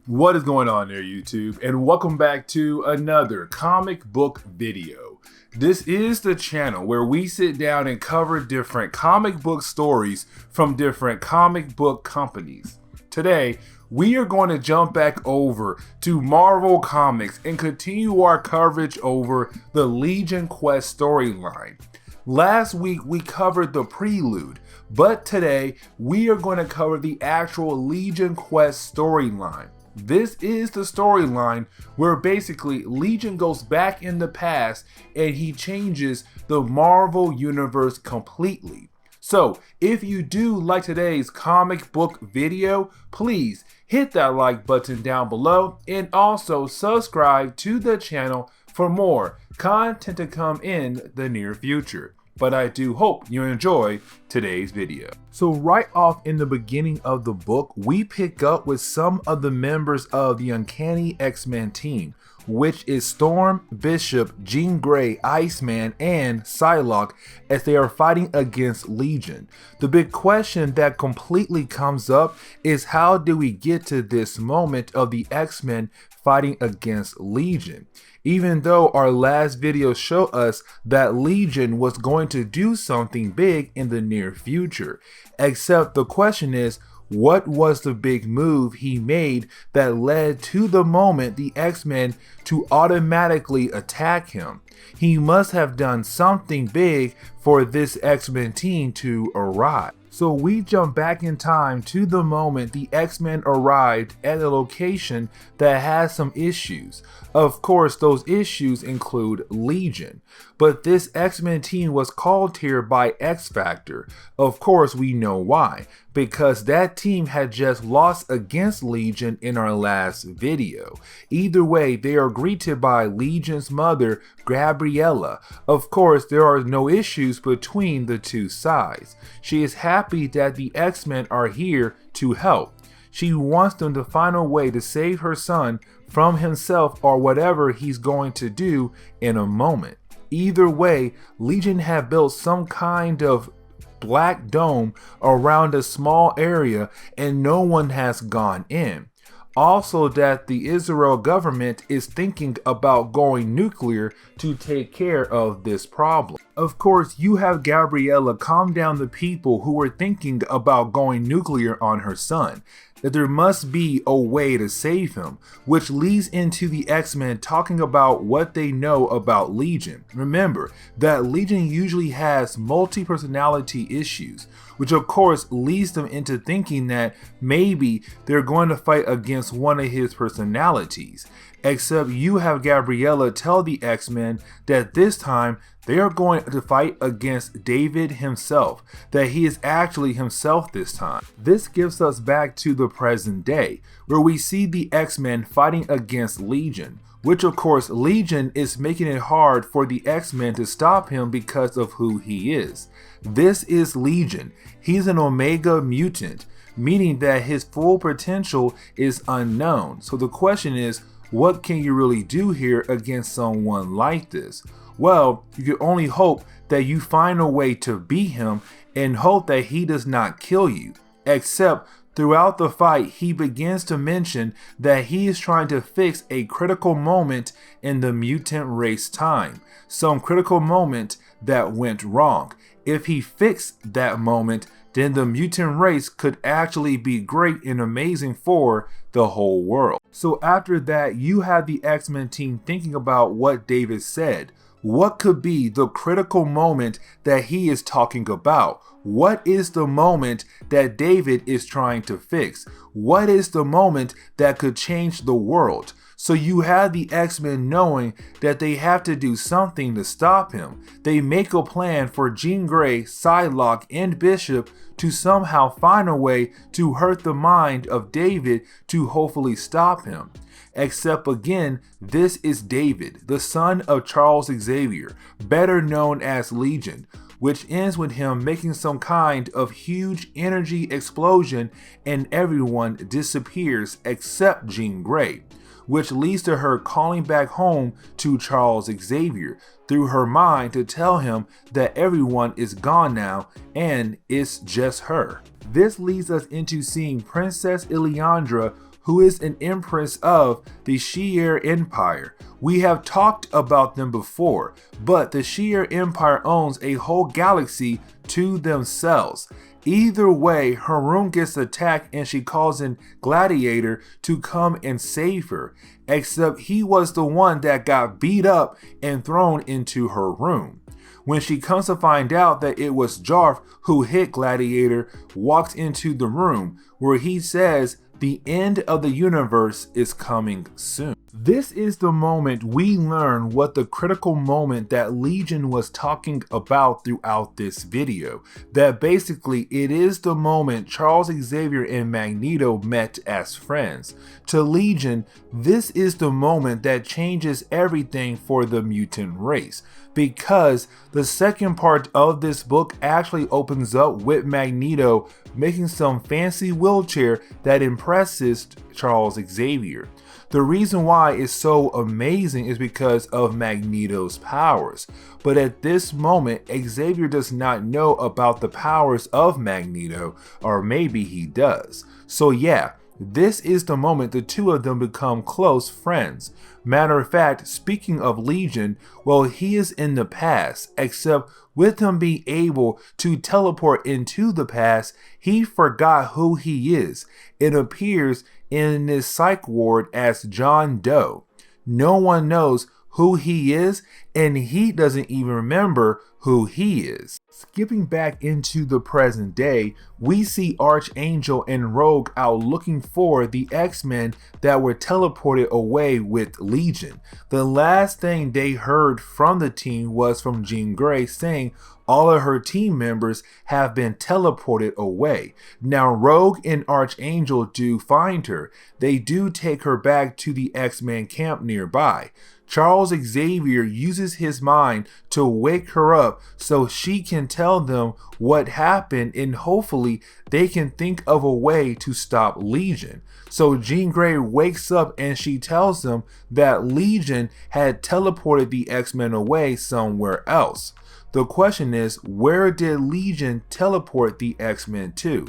What is going on there, YouTube? And welcome back to another comic book video. This is the channel where we sit down and cover different comic book stories from different comic book companies. Today, we are going to jump back over to Marvel Comics and continue our coverage over the Legion Quest storyline. Last week, we covered the Prelude, but today, we are going to cover the actual Legion Quest storyline. This is the storyline where basically Legion goes back in the past and he changes the Marvel universe completely. So if you do like today's comic book video, please hit that like button down below and also subscribe to the channel for more content to come in the near future. But I do hope you enjoy today's video. So right off in the beginning of the book, we pick up with some of the members of the Uncanny X-Men team, which is Storm, Bishop, Jean Grey, Iceman, and Psylocke as they are fighting against Legion. The big question that completely comes up is how do we get to this moment of the X-Men fighting against Legion? Even though our last video showed us that Legion was going to do something big in the near future. Except the question is, what was the big move he made that led to the moment the X-Men to automatically attack him? He must have done something big for this X-Men team to arrive. So we jump back in time to the moment the X-Men arrived at a location that has some issues. Of course, those issues include Legion, but this X-Men team was called here by X-Factor. Of course, we know why, because that team had just lost against Legion in our last video. Either way, they are greeted by Legion's mother, Gabriella. Of course, there are no issues between the two sides. She is happy that the X-Men are here to help. She wants them to find a way to save her son from himself or whatever he's going to do in a moment. Either way, Legion have built some kind of black dome around a small area and no one has gone in. Also that the Israel government is thinking about going nuclear to take care of this problem. Of course, you have Gabriella calm down the people who were thinking about going nuclear on her son, that there must be a way to save him, which leads into the X-Men talking about what they know about Legion. Remember that Legion usually has multi-personality issues, which of course leads them into thinking that maybe they're going to fight against one of his personalities. Except you have Gabriella tell the X-Men that this time they are going to fight against David himself, that he is actually himself this time. This gives us back to the present day, where we see the X-Men fighting against Legion, which of course Legion is making it hard for the X-Men to stop him because of who he is. This is Legion. He's an Omega mutant, meaning that his full potential is unknown. So the question is, what can you really do here against someone like this? Well, you can only hope that you find a way to beat him and hope that he does not kill you. Except throughout the fight, he begins to mention that he is trying to fix a critical moment in the mutant race time. Some critical moment that went wrong. If he fixed that moment, then the mutant race could actually be great and amazing for the whole world. So after that, you have the X-Men team thinking about what David said. What could be the critical moment that he is talking about? What is the moment that David is trying to fix? What is the moment that could change the world? So you have the X-Men knowing that they have to do something to stop him. They make a plan for Jean Grey, Psylocke, and Bishop to somehow find a way to hurt the mind of David to hopefully stop him. Except again, this is David, the son of Charles Xavier, better known as Legion, which ends with him making some kind of huge energy explosion and everyone disappears except Jean Grey, which leads to her calling back home to Charles Xavier through her mind to tell him that everyone is gone now and it's just her. This leads us into seeing Princess Ileandra, who is an empress of the Xavier Empire. We have talked about them before, but the Xavier Empire owns a whole galaxy to themselves. Either way, her room gets attacked and she calls in Gladiator to come and save her, except he was the one that got beat up and thrown into her room. When she comes to find out that it was Jarf who hit Gladiator, walks into the room where he says the end of the universe is coming soon. This is the moment we learn what the critical moment that Legion was talking about throughout this video. That basically it is the moment Charles Xavier and Magneto met as friends. To Legion, this is the moment that changes everything for the mutant race, because the second part of this book actually opens up with Magneto making some fancy wheelchair that impresses Charles Xavier. The reason why it's so amazing is because of Magneto's powers, but at this moment Xavier does not know about the powers of Magneto, or maybe he does. So yeah, this is the moment the two of them become close friends. Matter of fact, speaking of Legion, well, he is in the past, except with him being able to teleport into the past, he forgot who he is. It appears in this psych ward as John Doe. No one knows who he is, and he doesn't even remember who he is. Skipping back into the present day, we see Archangel and Rogue out looking for the X-Men that were teleported away with Legion. The last thing they heard from the team was from Jean Grey saying all of her team members have been teleported away. Now Rogue and Archangel do find her. They do take her back to the X-Men camp nearby. Charles Xavier uses his mind to wake her up so she can tell them what happened, and hopefully they can think of a way to stop Legion. So Jean Grey wakes up and she tells them that Legion had teleported the X-Men away somewhere else. The question is, where did Legion teleport the X-Men to?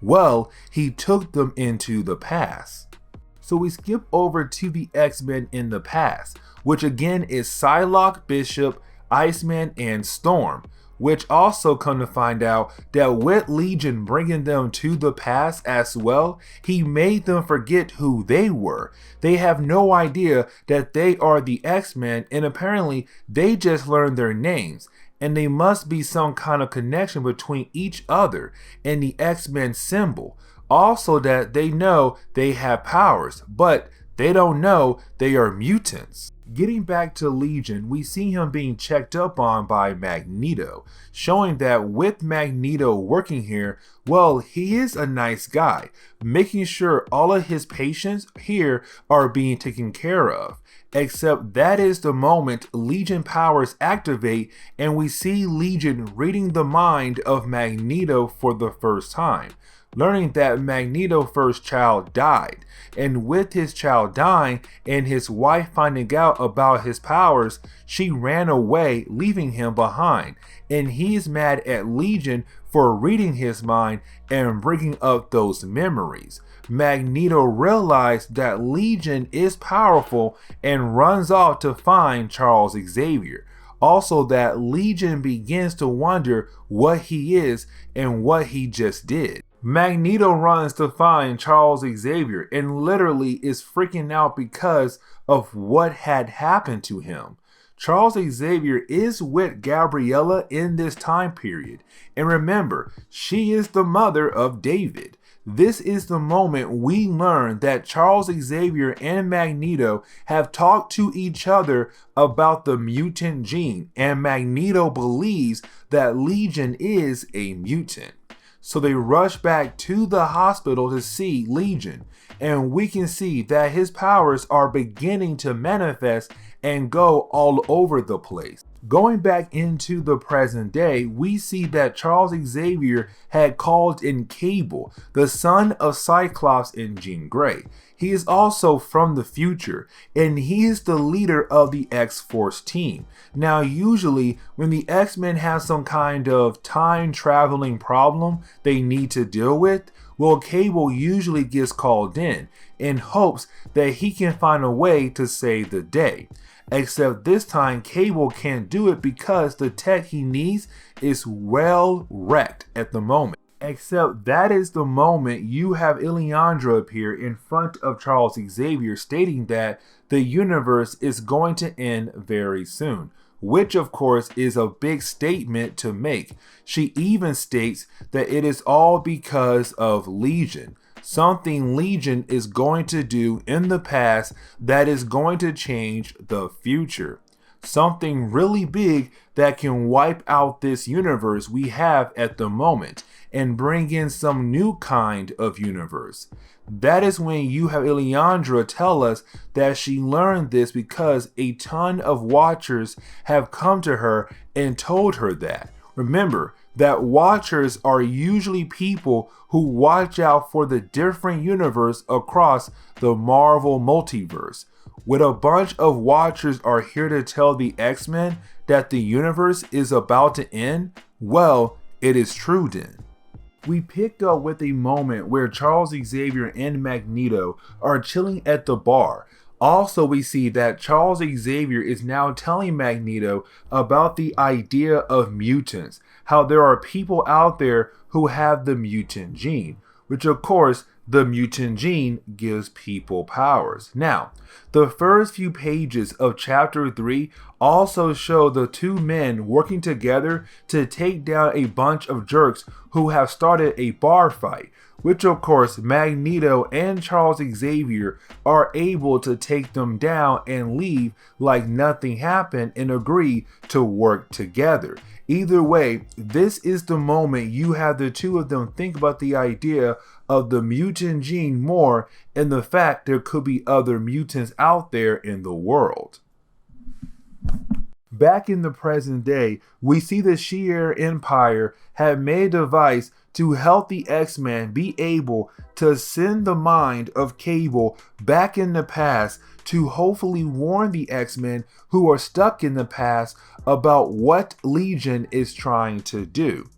Well, he took them into the past. So we skip over to the X-Men in the past, which again is Psylocke, Bishop, Iceman, and Storm, which also come to find out that with Legion bringing them to the past as well, he made them forget who they were. They have no idea that they are the X-Men, and apparently they just learned their names. And they must be some kind of connection between each other and the X-Men symbol. Also that they know they have powers, but they don't know they are mutants. Getting back to Legion, we see him being checked up on by Magneto, showing that with Magneto working here, well, he is a nice guy, making sure all of his patients here are being taken care of. Except that is the moment Legion powers activate and we see Legion reading the mind of Magneto for the first time, learning that Magneto's first child died, and with his child dying and his wife finding out about his powers, she ran away, leaving him behind, and he's mad at Legion for reading his mind and bringing up those memories. Magneto realized that Legion is powerful and runs off to find Charles Xavier. Also that Legion begins to wonder what he is and what he just did. Magneto runs to find Charles Xavier and literally is freaking out because of what had happened to him. Charles Xavier is with Gabriella in this time period, and remember, she is the mother of David. This is the moment we learn that Charles Xavier and Magneto have talked to each other about the mutant gene, and Magneto believes that Legion is a mutant. So they rush back to the hospital to see Legion, and we can see that his powers are beginning to manifest and go all over the place. Going back into the present day, we see that Charles Xavier had called in Cable, the son of Cyclops and Jean Grey. He is also from the future, and he is the leader of the X-Force team. Now, usually, when the X-Men have some kind of time-traveling problem they need to deal with, well, Cable usually gets called in hopes that he can find a way to save the day. Except this time, Cable can't do it because the tech he needs is well wrecked at the moment. Except that is the moment you have Illiandra appear in front of Charles Xavier stating that the universe is going to end very soon, which of course is a big statement to make. She even states that it is all because of Legion. Something Legion is going to do in the past that is going to change the future. Something really big that can wipe out this universe we have at the moment and bring in some new kind of universe. That is when you have Illiandra tell us that she learned this because a ton of Watchers have come to her and told her that. Remember that Watchers are usually people who watch out for the different universe across the Marvel multiverse. When a bunch of Watchers are here to tell the X-Men that the universe is about to end, well, it is true then. We picked up with a moment where Charles Xavier and Magneto are chilling at the bar. Also, we see that Charles Xavier is now telling Magneto about the idea of mutants, how there are people out there who have the mutant gene, which of course, the mutant gene gives people powers. Now, the first few pages of chapter 3 also show the two men working together to take down a bunch of jerks who have started a bar fight, which of course Magneto and Charles Xavier are able to take them down and leave like nothing happened and agree to work together. Either way, this is the moment you have the two of them think about the idea of the mutant gene more and the fact there could be other mutants out there in the world. Back in the present day, we see the Shi'ar Empire have made a device to help the X-Men be able to send the mind of Cable back in the past to hopefully warn the X-Men who are stuck in the past about what Legion is trying to do.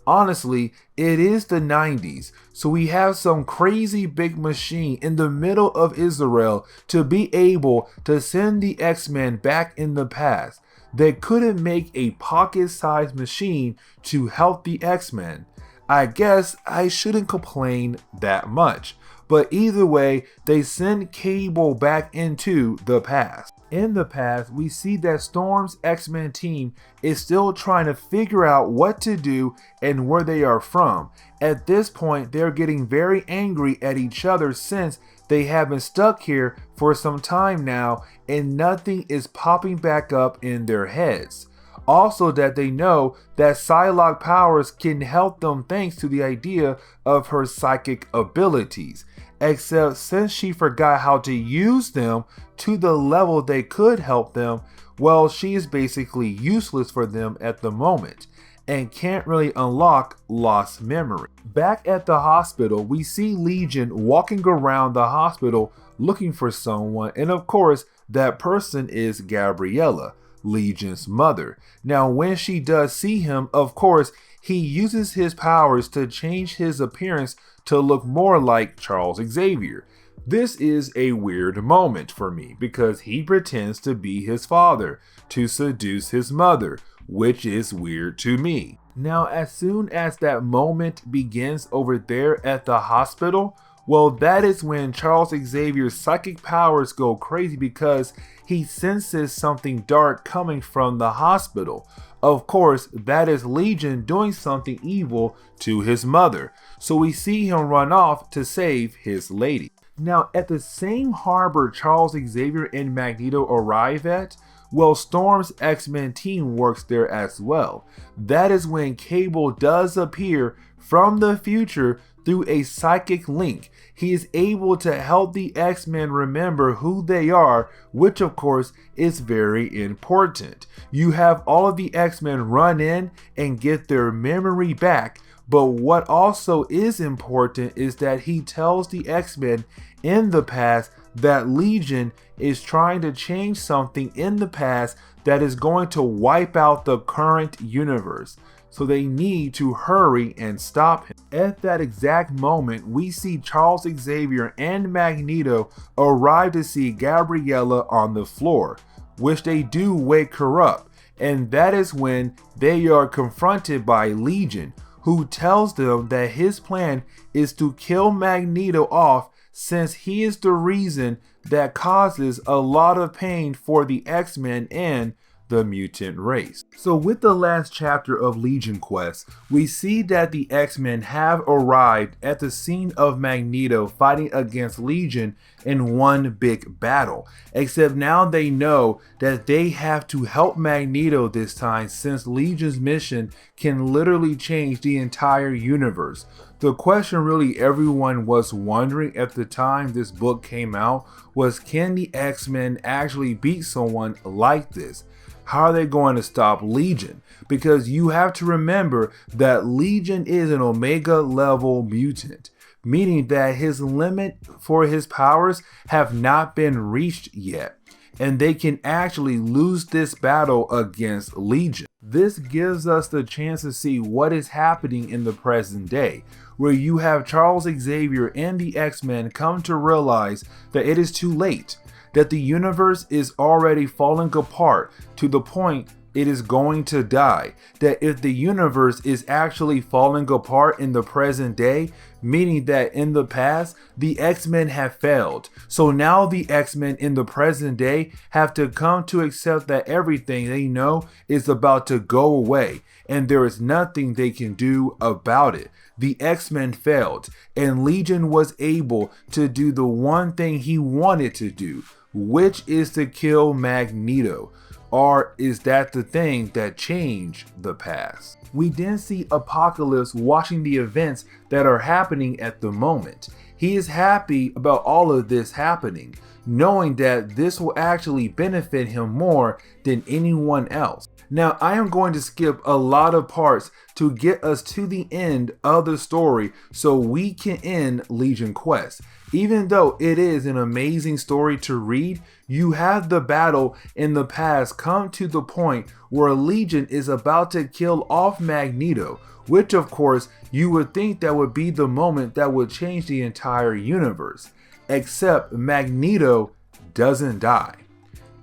Honestly, it is the 90s, so we have some crazy big machine in the middle of Israel to be able to send the X-Men back in the past. They couldn't make a pocket-sized machine to help the X-Men. I guess I shouldn't complain that much, but either way, they send Cable back into the past. In the past, we see that Storm's X-Men team is still trying to figure out what to do and where they are from. At this point, they're getting very angry at each other since they have been stuck here for some time now and nothing is popping back up in their heads. Also that they know that Psylocke powers can help them thanks to the idea of her psychic abilities. Except since she forgot how to use them to the level they could help them, well, she is basically useless for them at the moment and can't really unlock lost memory. Back at the hospital, we see Legion walking around the hospital looking for someone, and of course, that person is Gabriella, Legion's mother. Now, when she does see him, of course, he uses his powers to change his appearance to look more like Charles Xavier. This is a weird moment for me because he pretends to be his father to seduce his mother, which is weird to me. Now, as soon as that moment begins over there at the hospital, well, that is when Charles Xavier's psychic powers go crazy because he senses something dark coming from the hospital. Of course, that is Legion doing something evil to his mother. So we see him run off to save his lady. Now, at the same harbor Charles Xavier and Magneto arrive at, well, Storm's X-Men team works there as well. That is when Cable does appear from the future through a psychic link. He is able to help the X-Men remember who they are, which of course is very important. You have all of the X-Men run in and get their memory back, but what also is important is that he tells the X-Men in the past that Legion is trying to change something in the past that is going to wipe out the current universe. so they need to hurry and stop him. At that exact moment, we see Charles Xavier and Magneto arrive to see Gabriella on the floor, which they do wake her up, and that is when they are confronted by Legion, who tells them that his plan is to kill Magneto off since he is the reason that causes a lot of pain for the X-Men and the mutant race. So with the last chapter of Legion Quest, we see that the X-Men have arrived at the scene of Magneto fighting against Legion in one big battle, except now they know that they have to help Magneto this time since Legion's mission can literally change the entire universe. The question really everyone was wondering at the time this book came out was, can the X-Men actually beat someone like this? How are they going to stop Legion? Because you have to remember that Legion is an Omega level mutant, meaning that his limit for his powers have not been reached yet, and they can actually lose this battle against Legion. This gives us the chance to see what is happening in the present day, where you have Charles Xavier and the X-Men come to realize that it is too late, that the universe is already falling apart to the point it is going to die. That if the universe is actually falling apart in the present day, meaning that in the past, the X-Men have failed. So now the X-Men in the present day have to come to accept that everything they know is about to go away, and there is nothing they can do about it. The X-Men failed, and Legion was able to do the one thing he wanted to do, which is to kill Magneto. Or is that the thing that changed the past? We then see Apocalypse watching the events that are happening at the moment. He is happy about all of this happening, knowing that this will actually benefit him more than anyone else. Now, I am going to skip a lot of parts to get us to the end of the story so we can end Legion Quest. Even though it is an amazing story to read, you have the battle in the past come to the point where Legion is about to kill off Magneto, which of course you would think that would be the moment that would change the entire universe. Except Magneto doesn't die.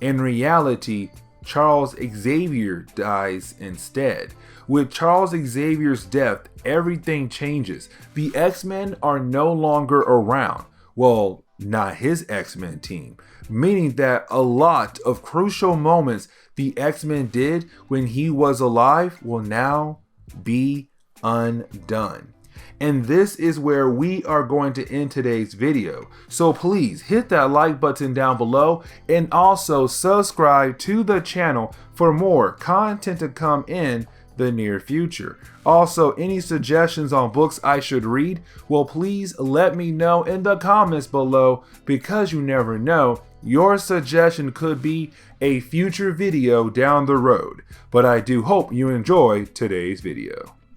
In reality, Charles Xavier dies instead. With Charles Xavier's death, everything changes. The X-Men are no longer around. Well, not his X-Men team, meaning that a lot of crucial moments the X-Men did when he was alive will now be undone. And this is where we are going to end today's video. So please hit that like button down below and also subscribe to the channel for more content to come in the near future. Also, any suggestions on books I should read, well, please let me know in the comments below, because you never know, your suggestion could be a future video down the road. But I do hope you enjoyed today's video.